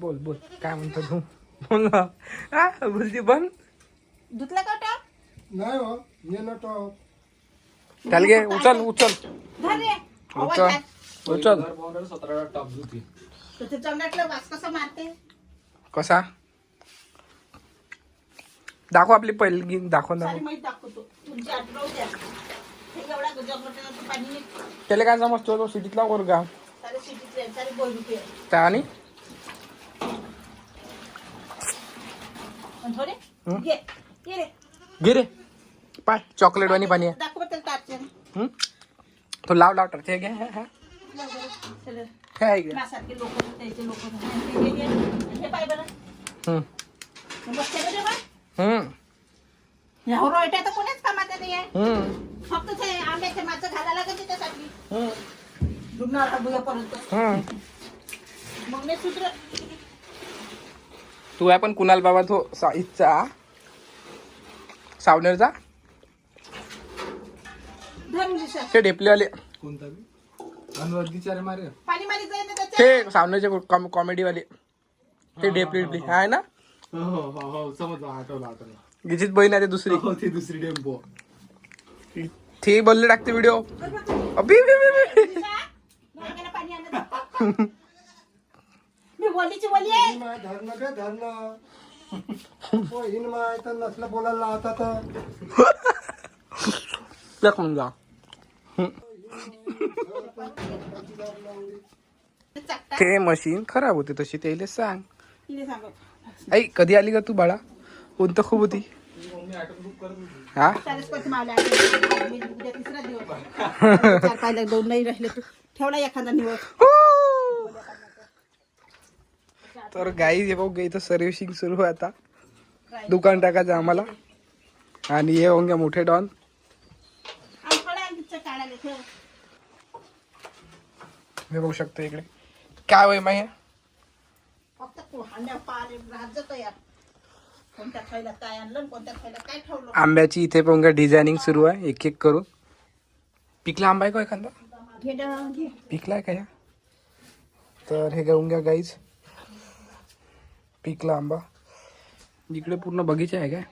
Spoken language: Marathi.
बोल बोल काय म्हणतो तू बोल ना. हा बोलती पण धुतला का टॉप? नाही हो ये ना टॉप. त्याला घे उचल उचल धर रे. आवाज उचल आहे. उचल 17 टॉप होती. तर ते जमण्यातलं वास कसं मारते? कसा दाखव आपली पहिली दाखव ना सारी माहिती दाखवतो. तुमची आठवण द्या. हे एवढा जमण्याचं पाणी नाही. त्याला काय समजतो तो सिटीतला वर्गा सारे सिटीतले सारे बोलते. त्या आणि थोडे घे. ये रे. घे रे पाय चॉकलेट वाणी पाणी आहे. दाखव त्याला टाकते. तो लाव लाव टरते घे हा हा चल. काय घे माझ्यासारखे लोक त्याचे लोक हे पाय बरं. बस केलं रे बा. ह्यावर रोयटा तर कोणीच कामाचं नाही आहे. फक्त ते आंब्याचे माचं घालायला लागत त्याच्यासाठी. डुबणार बुयापर्यंत. मग नाही सुधर. तू आहे पण कुणाल बाबा तो साईचा सावनेरचा धरून दिसा. ते ढेपलेवाले कोणता बी अनुवर्गीचारे मारे. पाणी मारी जाईल ना त्याच्यात. ते सावनेरचे कॉमेडीवाले ते ढेपली आहे ना. हो हो हो समजलं आठवलं. गिजीत बहीण आहे ते दुसरी हो ती दुसरी टेम्पो. ते बोलले टाकते व्हिडिओ अबी दिसा. नळक्याला पाणी आणलं. मी वलीची वली आहे. माय धरणं काय धरणं. हो हिन माय तर नसलं बोलायला आता तर प्लक म्हणून जा चकटा. ते मशीन खराब होते तशी त्याला सांग. तिने सांगत. आई कधी आली का तू बाळा कोणतं खूप होती हा चालेल पैसे मावले. मी उद्या तिसरा दिवस. 4-5 2 नाही राहिले तू. ठेवला एखादा निवड. तर गाई हे बघ इथं सर्व्हिसिंग सुरू आहे आता. दुकान टाकायचं आम्हाला आणि हे होंगे मोठे डॉन. काढायला ठेव. हे बघू शकतो इकडे काय होय माहिती फक्त हांड्या पार राहत जातो यार. कोणत्या खायला काय आणलं कोणत्या खायला काय ठेवलं. आंब्याची इथे पण डिझायनिंग सुरू आहे एक एक करून. पिकला आंबा आहे का एखादा घे घे. पिकलाय का ह्या तर हे घेऊन घ्या गाईज पिकला आंबा इकडे पूर्ण बगीचा आहे काय